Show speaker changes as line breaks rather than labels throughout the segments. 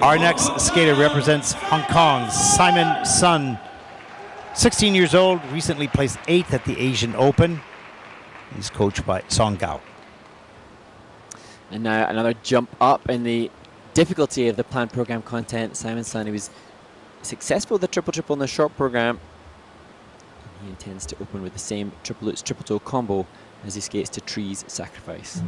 Our next skater represents Hong Kong's Simon Sun. 16 years old, recently placed 8th at the Asian Open. He's coached by Song Gao.
And now another jump up in the difficulty of the planned program content. Simon Sun, he was successful with the triple-triple in the short program. He intends to open with the same triple lutz, triple toe combo as he skates to Trees Sacrifice.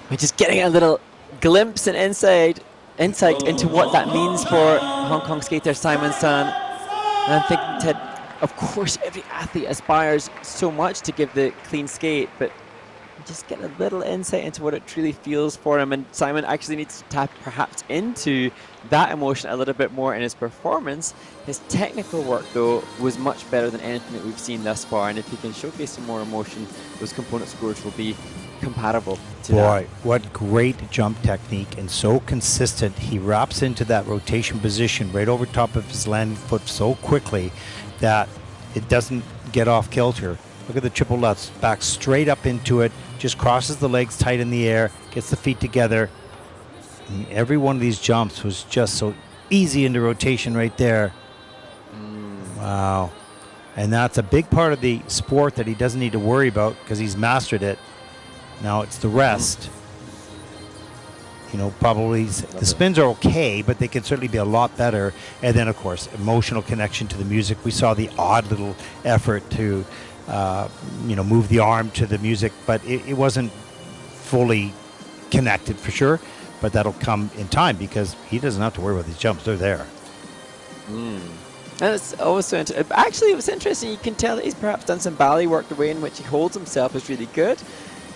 We're just getting a little glimpse and insight into what that means for Hong Kong skater Simon Sun. And I'm thinking, Ted, of course, every athlete aspires so much to give the clean skate, but just get a little insight into what it truly feels for him. And Simon actually needs to tap perhaps into that emotion a little bit more in his performance. His technical work, though, was much better than anything that we've seen thus far. And if he can showcase some more emotion, those component scores will be compatible to that.
Boy, what great jump technique, and so consistent. He wraps into that rotation position right over top of his landing foot so quickly that it doesn't get off kilter. Look at the triple lutz, back straight up into it, just crosses the legs tight in the air, gets the feet together. And every one of these jumps was just so Easy into rotation right there. Wow. And that's a big part of the sport that he doesn't need to worry about because he's mastered it. Now it's the rest. You know, probably the spins are okay, but they can certainly be a lot better. And then, of course, emotional connection to the music. We saw the odd little effort to, you know, move the arm to the music, but it wasn't fully connected for sure. But that'll come in time because he doesn't have to worry about these jumps. They're there.
And it's also actually, it was interesting. You can tell that he's perhaps done some ballet work. The way in which he holds himself is really good.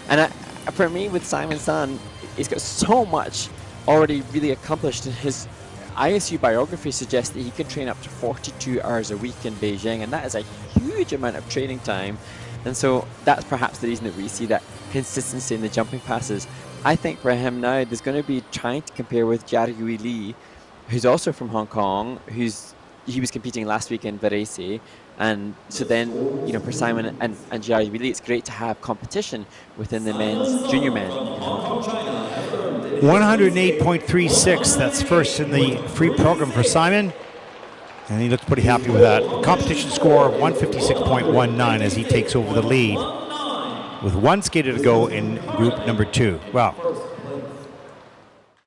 And for me, with Simon Sun, he's got so much already really accomplished. And his ISU biography suggests that he can train up to 42 hours a week in Beijing, and that is a huge amount of training time. And so that's perhaps the reason that we see that consistency in the jumping passes. I think for him now, there's going to be trying to compare with Jia Yui Lee, who's also from Hong Kong, he was competing last week in Varese, and so then, you know, for Simon and Jia Yui Lee, it's great to have competition within the junior men in Hong Kong.
108.36, that's first in the free program for Simon. And he looks pretty happy with that. Competition score 156.19 as he takes over the lead with one skater to go in group number 2. Wow.